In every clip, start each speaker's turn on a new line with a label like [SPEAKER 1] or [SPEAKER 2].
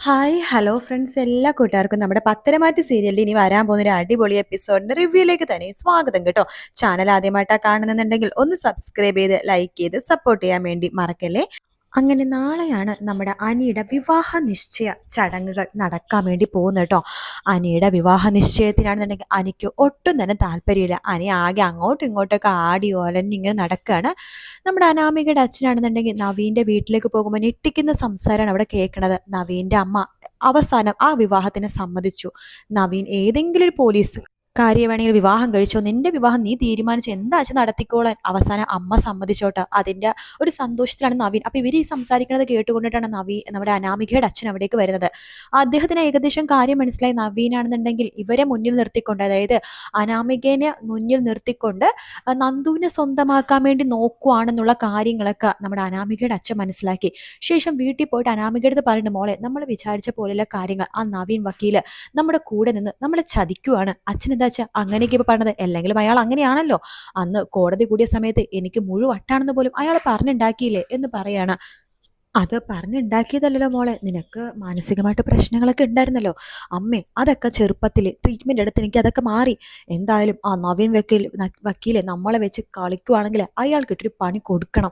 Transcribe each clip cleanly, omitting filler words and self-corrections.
[SPEAKER 1] Hi hello friends, എല്ലാ കൂട്ടുകാർക്കും നമ്മുടെ പത്തരമാറ്റ് സീരിയലിൽ ഇനി വരാൻ പോകുന്ന ഒരു അടിപൊളി എപ്പിസോഡിന്റെ റിവ്യൂയിലേക്ക് തന്നെ സ്വാഗതം കേട്ടോ. ചാനൽ ആദ്യമായിട്ടാണ് കാണുന്നുണ്ടെങ്കിൽ ഒന്ന് സബ്സ്ക്രൈബ് ചെയ്ത് ലൈക്ക് ചെയ്ത് സപ്പോർട്ട് ചെയ്യാൻ വേണ്ടി മറക്കല്ലേ. അങ്ങനെ നാളെയാണ് നമ്മുടെ അനിയുടെ വിവാഹ നിശ്ചയ ചടങ്ങുകൾ നടക്കാൻ വേണ്ടി പോകുന്നത് കേട്ടോ. അനിയുടെ വിവാഹ നിശ്ചയത്തിനാണെന്നുണ്ടെങ്കിൽ അനിക്ക് ഒട്ടും തന്നെ താല്പര്യമില്ല. അനി ആകെ അങ്ങോട്ടും ഇങ്ങോട്ടൊക്കെ ആടി ഓലഞ്ഞിങ്ങനെ നടക്കുകയാണ്. നമ്മുടെ അനാമികയുടെ അച്ഛനാണെന്നുണ്ടെങ്കിൽ നവീൻ്റെ വീട്ടിലേക്ക് പോകുമ്പോൾ ഞെട്ടിക്കുന്ന സംസാരമാണ് അവിടെ കേൾക്കണത്. നവീൻ്റെ അമ്മ അവസാനം ആ വിവാഹത്തിന് സമ്മതിച്ചു. നവീൻ ഏതെങ്കിലും ഒരു പോലീസ് വേണമെങ്കിൽ വിവാഹം കഴിച്ചോ, നിന്റെ വിവാഹം നീ തീരുമാനിച്ച് എന്താ നടത്തിക്കോളാൻ അവസാനം അമ്മ സമ്മതിച്ചോട്ടെ. അതിന്റെ ഒരു സന്തോഷത്തിലാണ് നവീൻ. അപ്പൊ ഇവർ ഈ സംസാരിക്കുന്നത് കേട്ടുകൊണ്ടിട്ടാണ് നമ്മുടെ അനാമികയുടെ അച്ഛൻ അവിടേക്ക് വരുന്നത്. അദ്ദേഹത്തിന് ഏകദേശം കാര്യം മനസ്സിലായി. നവീനാണെന്നുണ്ടെങ്കിൽ ഇവരെ മുന്നിൽ നിർത്തിക്കൊണ്ട്, അതായത് അനാമികനെ മുന്നിൽ നിർത്തിക്കൊണ്ട് നന്ദുവിനെ സ്വന്തമാക്കാൻ വേണ്ടി നോക്കുവാണെന്നുള്ള കാര്യങ്ങളൊക്കെ നമ്മുടെ അനാമികയുടെ അച്ഛൻ മനസ്സിലാക്കി. ശേഷം വീട്ടിൽ പോയിട്ട് അനാമികയുടെ അടുത്ത് പറയുന്നുണ്ട്, മോളെ നമ്മൾ വിചാരിച്ച പോലെയുള്ള കാര്യങ്ങൾ ആ നവീൻ വക്കീല് നമ്മുടെ കൂടെ നിന്ന് നമ്മളെ ചതിക്കുവാണ്. അച്ഛൻ എന്താ വെച്ചാൽ അങ്ങനെയൊക്കെ ഇപ്പൊ പറഞ്ഞത്. അല്ലെങ്കിലും അയാൾ അങ്ങനെയാണല്ലോ. അന്ന് കോടതി കൂടിയ സമയത്ത് എനിക്ക് മുഴുവട്ടാണെന്ന് പോലും അയാൾ പറഞ്ഞുണ്ടാക്കിയില്ലേ എന്ന് പറയാണ്. അത് പറഞ്ഞുണ്ടാക്കിയതല്ലല്ലോ മോളെ, നിനക്ക് മാനസികമായിട്ട് പ്രശ്നങ്ങളൊക്കെ ഉണ്ടായിരുന്നല്ലോ അമ്മേ. അതൊക്കെ ചെറുപ്പത്തിൽ ട്രീറ്റ്മെന്റ് എടുത്ത് എനിക്ക് അതൊക്കെ മാറി. എന്തായാലും ആ നവീൻ വക്കീലെ നമ്മളെ വെച്ച് കളിക്കുവാണെങ്കിൽ അയാൾക്കിട്ടൊരു പണി കൊടുക്കണം.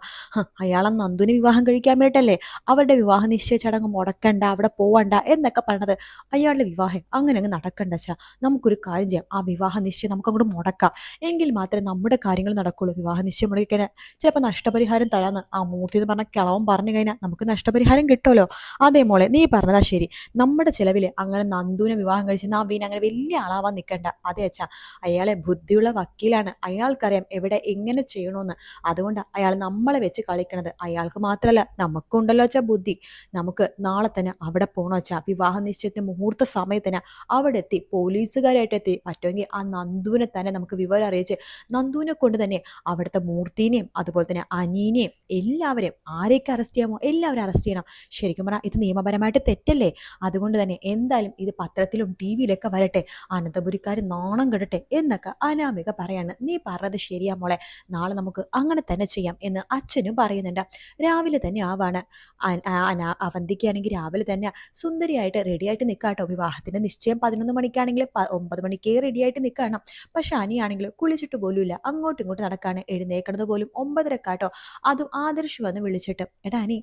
[SPEAKER 1] അയാളെ നന്ദുവിന് വിവാഹം കഴിക്കാൻ വേണ്ടിയിട്ടല്ലേ അവരുടെ വിവാഹ നിശ്ചയ ചടങ്ങ് മുടക്കണ്ട, അവിടെ പോവണ്ട എന്നൊക്കെ പറഞ്ഞത്. അയാളുടെ വിവാഹം അങ്ങനെ അങ്ങ് നടക്കണ്ട വെച്ചാൽ നമുക്കൊരു കാര്യം ചെയ്യാം, ആ വിവാഹ നിശ്ചയം നമുക്ക് അങ്ങോട്ട് മുടക്കാം. എങ്കിൽ മാത്രമേ നമ്മുടെ കാര്യങ്ങൾ നടക്കുള്ളൂ. വിവാഹ നിശ്ചയം മുടക്കിക്കഴിഞ്ഞാൽ ചിലപ്പോൾ നഷ്ടപരിഹാരം തരാന്ന് ആ മൂർത്തി എന്ന് പറഞ്ഞ കിളവൻ പറഞ്ഞു കഴിഞ്ഞാൽ നമുക്ക് നഷ്ടപരിഹാരം കിട്ടുമല്ലോ. അതേ മോളെ നീ പറഞ്ഞതാ ശരി. നമ്മുടെ ചിലവിൽ അങ്ങനെ നന്ദുവിനെ വിവാഹം കഴിച്ച് നവീൻ അങ്ങനെ വലിയ ആളാവാൻ നിൽക്കണ്ട. അതേ അച്ഛാ, അയാളെ ബുദ്ധിയുള്ള വക്കീലാണ്. അയാൾക്കറിയാം എവിടെ എങ്ങനെ ചെയ്യണമെന്ന്. അതുകൊണ്ട് അയാൾ നമ്മളെ വെച്ച് കളിക്കണത്. അയാൾക്ക് മാത്രമല്ല നമുക്കും ഉണ്ടല്ലോ അച്ഛാ ബുദ്ധി. നമുക്ക് നാളെ തന്നെ അവിടെ പോകണം അച്ഛാ. വിവാഹ നിശ്ചയത്തിന് മുഹൂർത്ത സമയത്തിന് അവിടെ എത്തി പോലീസുകാരായിട്ട് എത്തി പറ്റുമെങ്കിൽ ആ നന്ദുവിനെ തന്നെ നമുക്ക് വിവരം അറിയിച്ച് നന്ദുവിനെ കൊണ്ട് തന്നെ അവിടുത്തെ മൂർത്തിനെയും അതുപോലെ തന്നെ അനീനെയും എല്ലാവരെയും ആരെയൊക്കെ അറസ്റ്റ് ചെയ്യാമോ എല്ലാവരും അറസ്റ്റ് ചെയ്യണം. ശരിക്കും പറഞ്ഞാൽ ഇത് നിയമപരമായിട്ട് തെറ്റല്ലേ. അതുകൊണ്ട് തന്നെ എന്തായാലും ഇത് പത്രത്തിലും ടി വിയിലൊക്കെ വരട്ടെ, അനന്തപുരിക്കാർ നാണം കെടട്ടെ എന്നൊക്കെ അനാമിക പറയാണ്. നീ പറഞ്ഞത് ശരിയാ മോളെ, നാളെ നമുക്ക് അങ്ങനെ തന്നെ ചെയ്യാം എന്ന് അച്ഛനും പറയുന്നുണ്ട്. രാവിലെ തന്നെ ആവാണ്. അവന്തിക്കാണെങ്കിൽ രാവിലെ തന്നെ സുന്ദരിയായിട്ട് റെഡിയായിട്ട് നിൽക്കാട്ടോ. വിവാഹത്തിന്റെ നിശ്ചയം 11 മണിക്കാണെങ്കിൽ 9 മണിക്കേ റെഡിയായിട്ട് നിൽക്കണം. പക്ഷെ അനിയാണെങ്കിൽ കുളിച്ചിട്ട് പോലുമില്ല, അങ്ങോട്ടും ഇങ്ങോട്ടും നടക്കാണ്. എഴുന്നേക്കണത് പോലും 9:30 അതും ആദർശ് വന്ന് വിളിച്ചിട്ട്, എടാ അനി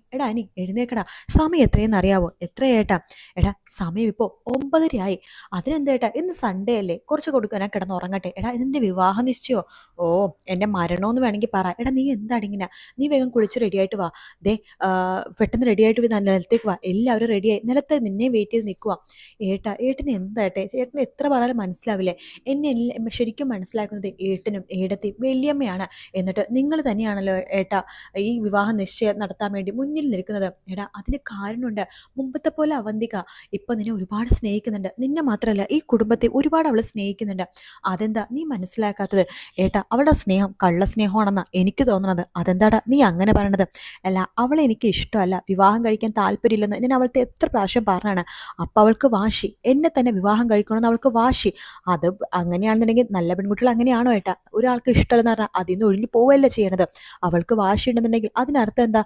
[SPEAKER 1] എഴുന്നേക്കടാ, സമയം എത്രയെന്ന് അറിയാവോ? എത്രയേട്ടാ? എടാ സമയം ഇപ്പോൾ 9:30 ആയി. അതിനെന്തേട്ടാ, ഇന്ന് സൺഡേ അല്ലേ, കുറച്ച് കൊടുക്കാനാ, കിടന്ന് ഉറങ്ങട്ടെ. എടാ ഇതിന്റെ വിവാഹ നിശ്ചയോ? ഓ എന്റെ മരണോന്ന് വേണമെങ്കിൽ പറ. എടാ നീ എന്താടിങ്ങനെ, നീ വേഗം കുളിച്ച് റെഡിയായിട്ട് വാ. ദേ പെട്ടെന്ന് റെഡിയായിട്ട് നിലത്തേക്ക് വാ. എല്ലാവരും റെഡിയായി നിലത്ത് നിന്നെ വെയിറ്റ് ചെയ്ത് നിൽക്കുക. ഏട്ടന് എന്താട്ടെ, ചേട്ടന് എത്ര പറഞ്ഞാലും മനസ്സിലാവില്ലേ. എന്നെ ശരിക്കും മനസ്സിലാക്കുന്നത് ഏട്ടനും ഏടത്തെയും വലിയമ്മയാണ്. എന്നിട്ട് നിങ്ങൾ തന്നെയാണല്ലോ ഏട്ടാ ഈ വിവാഹ നിശ്ചയം നടത്താൻ വേണ്ടി മുന്നിൽ നിൽക്കുന്നത്. എടാ അതിന് കാരണമുണ്ട്. മുമ്പത്തെ പോലെ അവന്തിക ഇപ്പൊ നിന്നെ ഒരുപാട് സ്നേഹിക്കുന്നുണ്ട്. നിന്നെ മാത്രമല്ല ഈ കുടുംബത്തെ ഒരുപാട് അവൾ സ്നേഹിക്കുന്നുണ്ട്. അതെന്താ നീ മനസ്സിലാക്കാത്തത്? ഏട്ടാ അവളുടെ സ്നേഹം കള്ളസ്നേഹമാണെന്നാ എനിക്ക് തോന്നുന്നത്. അതെന്താടാ നീ അങ്ങനെ പറയണത്? അല്ല അവളെ എനിക്ക് ഇഷ്ടമല്ല, വിവാഹം കഴിക്കാൻ താല്പര്യമില്ലെന്ന് ഞാൻ അവൾക്ക് എത്ര പ്രാവശ്യം പറഞ്ഞാണ്. അപ്പൊ അവൾക്ക് വാശി, എന്നെ തന്നെ വിവാഹം കഴിക്കണമെന്ന് അവൾക്ക് വാശി. അത് അങ്ങനെയാണെന്നുണ്ടെങ്കിൽ നല്ല പെൺകുട്ടികൾ അങ്ങനെയാണോ ഏട്ടാ? ഒരാൾക്ക് ഇഷ്ടമല്ലെന്ന് പറഞ്ഞാൽ അതിൽ നിന്ന് ഒഴിഞ്ഞു പോവല്ലേ ചെയ്യണത്. അവൾക്ക് വാശി ഉണ്ടെന്നുണ്ടെങ്കിൽ അതിനർത്ഥം എന്താ?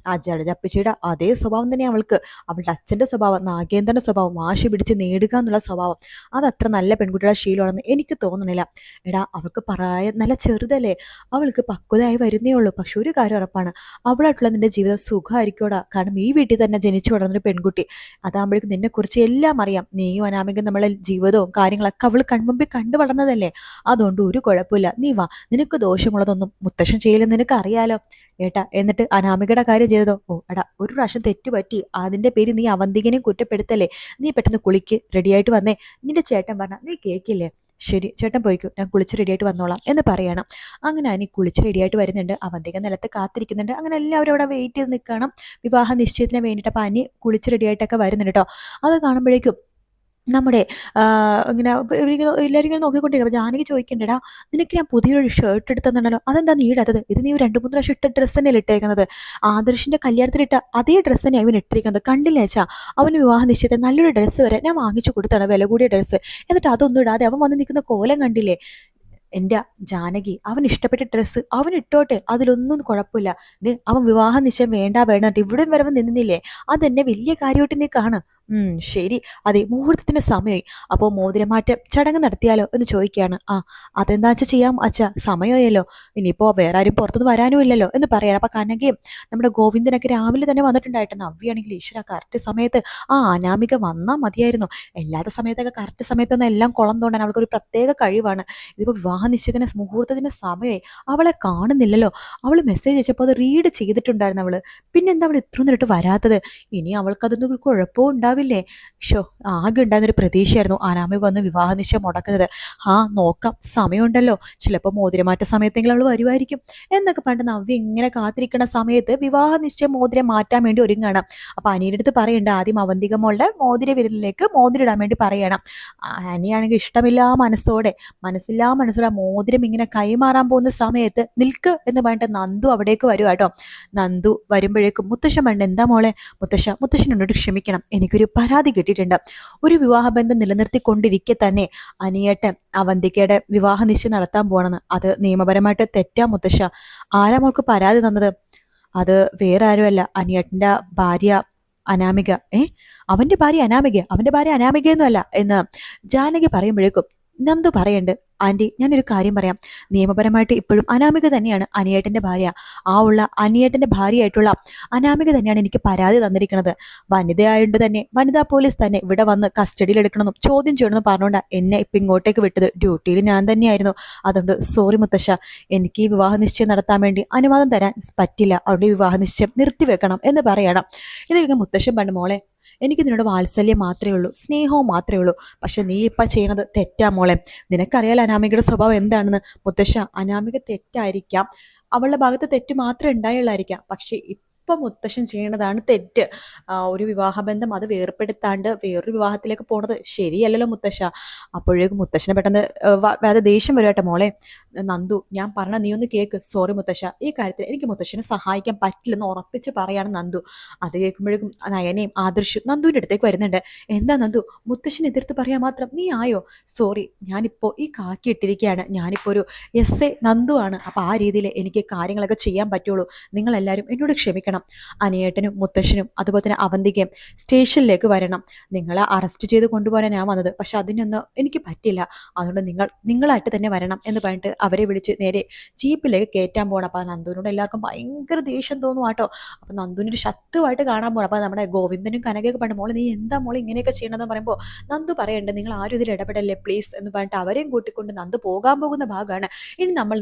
[SPEAKER 1] ആ ജഡജപ്പച്ചിയുടെ അതേ സ്വഭാവം തന്നെ അവൾക്ക്. അവളുടെ അച്ഛൻ്റെ സ്വഭാവം, നാഗേന്ദ്രൻ്റെ സ്വഭാവം, വാശി പിടിച്ച് നേടുക എന്നുള്ള സ്വഭാവം, അതത്ര നല്ല പെൺകുട്ടിയുടെ ശീലമാണെന്ന് എനിക്ക് തോന്നണില്ല. എടാ അവൾക്ക് പ്രായം നല്ല ചെറുതല്ലേ, അവൾക്ക് പക്വതയായി വരുന്നേ ഉള്ളൂ. പക്ഷെ ഒരു കാര്യം ഉറപ്പാണ്, അവളായിട്ടുള്ള നിന്റെ ജീവിതം സുഖമായിരിക്കോടാ. കാരണം ഈ വീട്ടിൽ തന്നെ ജനിച്ചു വളർന്നൊരു പെൺകുട്ടി. അതാകുമ്പോഴേക്കും നിന്നെക്കുറിച്ച് എല്ലാം അറിയാം. നീയും അനാമികയും നമ്മളെ ജീവിതവും കാര്യങ്ങളൊക്കെ അവൾ കൺമുമ്പിൽ കണ്ടു വളർന്നതല്ലേ. അതുകൊണ്ട് ഒരു കുഴപ്പമില്ല, നീ വാ. നിനക്ക് ദോഷമുള്ളതൊന്നും മുത്തശ്ശൻ ചെയ്യില്ലെന്ന് നിനക്ക് അറിയാലോ ഏട്ടാ. എന്നിട്ട് അനാമികയുടെ കാര്യം ചെയ്തതോ? ഓ എടാ ഒരു പ്രാവശ്യം തെറ്റുപറ്റി, അതിന്റെ പേര് നീ അവന്തികനെയും കുറ്റപ്പെടുത്തല്ലേ. നീ പെട്ടെന്ന് കുളിക്ക്, റെഡിയായിട്ട് വന്നേ. നിന്റെ ചേട്ടൻ പറഞ്ഞ നീ കേൾക്കില്ലേ? ശരി ചേട്ടൻ പോയിക്കോ, ഞാൻ കുളിച്ച് റെഡിയായിട്ട് വന്നോളാം എന്ന് പറയണം. അങ്ങനെ അനി കുളിച്ച് റെഡിയായിട്ട് വരുന്നുണ്ട്. അവന്തിക നിലത്ത് കാത്തിരിക്കുന്നുണ്ട്. അങ്ങനെ എല്ലാവരും അവിടെ വെയിറ്റ് ചെയ്ത് നിൽക്കണം വിവാഹ നിശ്ചയത്തിന് വേണ്ടിയിട്ട്. അപ്പം അനി കുളിച്ച് റെഡിയായിട്ടൊക്കെ വരുന്നുണ്ട് കേട്ടോ. അത് കാണുമ്പോഴേക്കും നമ്മുടെ ഇങ്ങനെ എല്ലാവരും ഇങ്ങനെ നോക്കിക്കൊണ്ടിരിക്കും. അപ്പോൾ ജാനകി ചോദിക്കണ്ടടാ, നിനക്ക് ഞാൻ പുതിയൊരു ഷർട്ട് എടുത്തന്നുണ്ടല്ലോ, അതെന്താ നീ ഇടാത്തത്? ഇത് നീ 2-3 പ്രാവശ്യം ഇട്ട ഡ്രസ്സ് തന്നെയല്ലേ ഇട്ടേക്കുന്നത്. ആദർശിന്റെ കല്യാണത്തിലിട്ട അതേ ഡ്രസ്സ് തന്നെ അവൻ ഇട്ടിരിക്കുന്നത്. കണ്ടില്ല വെച്ചാൽ അവന് വിവാഹ നിശ്ചയത്തിൽ നല്ലൊരു ഡ്രസ്സ് വരെ ഞാൻ വാങ്ങിച്ചു കൊടുത്താണ്, വില കൂടിയ ഡ്രസ്സ്. എന്നിട്ട് അതൊന്നും ഇടാതെ അവൻ വന്ന് നിൽക്കുന്ന കോലം കണ്ടില്ലേ? എൻ്റെ ജാനകി, അവൻ ഇഷ്ടപ്പെട്ട ഡ്രസ്സ് അവൻ ഇട്ടോട്ടെ, അതിലൊന്നും കുഴപ്പമില്ല. അവൻ വിവാഹ നിശ്ചയം വേണ്ട വേണ്ട ഇവിടെ വരവ് നിന്നില്ലേ, അതെന്നെ വലിയ കാര്യമായിട്ട് നീ കാണും. ശരി. അതെ, മുഹൂർത്തത്തിന് സമയമായി. അപ്പോൾ മോതിരമാറ്റം ചടങ്ങ് നടത്തിയാലോ എന്ന് ചോദിക്കുകയാണ്. അതെന്താ വെച്ചാൽ ചെയ്യാം അച്ഛാ, സമയമായല്ലോ. ഇനിയിപ്പോൾ വേറെ ആരും പുറത്തുനിന്ന് വരാനും ഇല്ലല്ലോ എന്ന് പറയാണ്. അപ്പോൾ കനകയും നമ്മുടെ ഗോവിന്ദനൊക്കെ രാവിലെ തന്നെ വന്നിട്ടുണ്ടായിട്ട് നവ്യാണെങ്കിൽ ഈശ്വര കറക്റ്റ് സമയത്ത് അനാമിക വന്നാൽ മതിയായിരുന്നു. അല്ലാത്ത സമയത്തൊക്കെ കറക്റ്റ് സമയത്തൊന്നും എല്ലാം കുളം തോണ്ടാൻ അവൾക്കൊരു പ്രത്യേക കഴിവാണ്. ഇതിപ്പോൾ വിവാഹ നിശ്ചയത്തിന് മുഹൂർത്തത്തിന് സമയമായി, അവളെ കാണുന്നില്ലല്ലോ. അവൾ മെസ്സേജ് അയച്ചപ്പോൾ അത് റീഡ് ചെയ്തിട്ടുണ്ടായിരുന്നു അവള്. പിന്നെന്താ അവൾ ഇത്ര നേരിട്ട് വരാത്തത്? ഇനി അവൾക്കതൊന്നും ഒരു കുഴപ്പവും ഉണ്ടാവില്ലേ? ആകെ ഉണ്ടായിരുന്നൊരു പ്രതീക്ഷയായിരുന്നു അനാമിക വന്ന് വിവാഹ നിശ്ചയം മുടക്കുന്നത്. നോക്കാം, സമയമുണ്ടല്ലോ, ചിലപ്പോൾ മോതിരമാറ്റ സമയത്തെങ്കിലും അവൾ വരുമായിരിക്കും എന്നൊക്കെ പറഞ്ഞിട്ട് നവ്യ ഇങ്ങനെ കാത്തിരിക്കുന്ന സമയത്ത് വിവാഹ നിശ്ചയം മോതിരം മാറ്റാൻ വേണ്ടി ഒരുങ്ങണം. അപ്പൊ അനിയുടെ അടുത്ത് പറയണ്ട, ആദ്യം അവന്തിക മോളുടെ മോതിര വിരലിലേക്ക് മോതിരം ഇടാൻ വേണ്ടി പറയണം. അനിയാണെങ്കിൽ ഇഷ്ടമില്ലാ മനസ്സോടെ ആ മോതിരം ഇങ്ങനെ കൈമാറാൻ പോകുന്ന സമയത്ത് നിൽക്ക് എന്ന് പറഞ്ഞിട്ട് നന്ദു അവിടേക്ക് വരും കേട്ടോ. നന്ദു വരുമ്പോഴേക്കും മുത്തശ്ശൻ വേണ്ട, എന്താ മോളെ? മുത്തശ്ശനോട് ക്ഷമിക്കണം, എനിക്കൊരു പരാതി കിട്ടിയിട്ടുണ്ട്. ഒരു വിവാഹബന്ധം നിലനിർത്തിക്കൊണ്ടിരിക്കെ തന്നെ അനിയേട്ടൻ അവന്തികയുടെ വിവാഹ നിശ്ചയം നടത്താൻ പോകണമെന്ന്. അത് നിയമപരമായിട്ട് തെറ്റാ മുത്തശ്ശ. ആരാ മോൾക്ക് പരാതി തന്നത്? അത് വേറെ ആരുമല്ല, അനിയേട്ടൻ്റെ ഭാര്യ അനാമിക. അവന്റെ ഭാര്യ അനാമികയൊന്നും അല്ല എന്ന് ജാനകി പറയുമ്പോഴേക്കും നന്ദു പറയണ്ട്, ആന്റി ഞാനൊരു കാര്യം പറയാം. നിയമപരമായിട്ട് ഇപ്പോഴും അനാമിക തന്നെയാണ് അനിയേട്ടന്റെ ഭാര്യ. അനിയേട്ടന്റെ ഭാര്യയായിട്ടുള്ള അനാമിക തന്നെയാണ് എനിക്ക് പരാതി തന്നിരിക്കുന്നത്. വനിതയായതുകൊണ്ട് തന്നെ വനിതാ പോലീസ് തന്നെ ഇവിടെ വന്ന് കസ്റ്റഡിയിൽ എടുക്കണമെന്നും ചോദ്യം ചെയ്യണമെന്നും പറഞ്ഞുകൊണ്ട് എന്നെ ഇപ്പം ഇങ്ങോട്ടേക്ക് വിട്ടത്. ഡ്യൂട്ടിയിൽ ഞാൻ തന്നെയായിരുന്നു. അതുകൊണ്ട് സോറി മുത്തശ്ശ, എനിക്ക് ഈ വിവാഹ നിശ്ചയം നടത്താൻ വേണ്ടി അനുവാദം തരാൻ പറ്റില്ല. അവരുടെ വിവാഹ നിശ്ചയം നിർത്തിവെക്കണം എന്ന് പറയണം. ഇതൊക്കെ മുത്തശ്ശൻ പണ്ട്, മോളെ എനിക്ക് നിന്നോട് വാത്സല്യം മാത്രമേ ഉള്ളൂ, സ്നേഹവും മാത്രമേ ഉള്ളൂ. പക്ഷെ നീ ഇപ്പം ചെയ്യണത് തെറ്റാ മോളെ. നിനക്കറിയാലോ അനാമികയുടെ സ്വഭാവം എന്താണെന്ന്. മുത്തശ്ശ, അനാമിക തെറ്റായിരിക്കാം, അവളുടെ ഭാഗത്ത് തെറ്റ് മാത്രമേ ഉണ്ടായുള്ളായിരിക്കാം. പക്ഷെ ഇപ്പം മുത്തശ്ശൻ ചെയ്യണതാണ് തെറ്റ്. ഒരു വിവാഹബന്ധം അത് വേർപ്പെടുത്താണ്ട് വേറൊരു വിവാഹത്തിലേക്ക് പോണത് ശരിയല്ലല്ലോ മുത്തശ്ശ. അപ്പോഴേക്കും മുത്തശ്ശനെ പെട്ടെന്ന് വളരെ ദേഷ്യം വരും കേട്ടോ. മോളെ നന്ദു, ഞാൻ പറഞ്ഞ നീ ഒന്ന് കേക്ക്. സോറി മുത്തശ്ശ, ഈ കാര്യത്തിൽ എനിക്ക് മുത്തശ്ശനെ സഹായിക്കാൻ പറ്റില്ലെന്ന് ഉറപ്പിച്ച് പറയാണ് നന്ദു. അത് കേൾക്കുമ്പോഴേക്കും നയനയും ആദർശും നന്ദുവിൻ്റെ അടുത്തേക്ക് വരുന്നുണ്ട്. എന്താ നന്ദു, മുത്തശ്ശനെ എതിർത്ത് പറയാൻ മാത്രം നീ ആയോ? സോറി, ഞാനിപ്പോൾ ഈ കാക്കി ഇട്ടിരിക്കുകയാണ്. ഞാനിപ്പോൾ ഒരു നന്ദു ആണ്. അപ്പം ആ രീതിയിൽ എനിക്ക് കാര്യങ്ങളൊക്കെ ചെയ്യാൻ പറ്റുള്ളൂ. നിങ്ങളെല്ലാവരും എന്നോട് ക്ഷമിക്കണം. അനിയേട്ടനും മുത്തശ്ശനും അതുപോലെ തന്നെ അവന്തികയും സ്റ്റേഷനിലേക്ക് വരണം. നിങ്ങളെ അറസ്റ്റ് ചെയ്ത് കൊണ്ടുപോകാൻ ഞാൻ വന്നത്, പക്ഷെ അതിനൊന്നും എനിക്ക് പറ്റില്ല. അതുകൊണ്ട് നിങ്ങളായിട്ട് തന്നെ വരണം എന്ന് പറഞ്ഞിട്ട് അവരെ വിളിച്ച് നേരെ ജീപ്പിലേക്ക് കയറ്റാൻ പോകണം. അപ്പം നന്ദുവിനോട് എല്ലാവർക്കും ഭയങ്കര ദേഷ്യം തോന്നും കേട്ടോ. അപ്പം നന്ദുവിനൊരു ശത്രുവായിട്ട് കാണാൻ പോകണം. അപ്പം നമ്മുടെ ഗോവിന്ദനും കനകയൊക്കെ പറഞ്ഞു, മോളെ നീ എന്താ മോളെ ഇങ്ങനെയൊക്കെ ചെയ്യണമെന്ന് പറയുമ്പോൾ നന്ദു പറയണ്ട്, നിങ്ങൾ ആരും ഇതിൽ ഇടപെടല്ലേ പ്ലീസ് എന്ന് പറഞ്ഞിട്ട് അവരെയും കൂട്ടിക്കൊണ്ട് നന്ദു പോകാൻ പോകുന്ന ഭാഗമാണ് ഇനി നമ്മൾ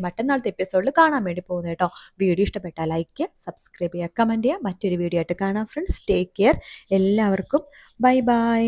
[SPEAKER 1] മറ്റന്നാളത്തെ എപ്പിസോഡിൽ കാണാൻ വേണ്ടി പോകുന്നത് കേട്ടോ. വീഡിയോ ഇഷ്ടപ്പെട്ടാൽ ലൈക്ക്, സബ്സ്ക്രൈബ് ചെയ്യുക, കമൻറ്റ് ചെയ്യുക. മറ്റൊരു വീഡിയോ ആയിട്ട് കാണാം ഫ്രണ്ട്സ്. Take care. എല്ലാവർക്കും ബൈ ബൈ.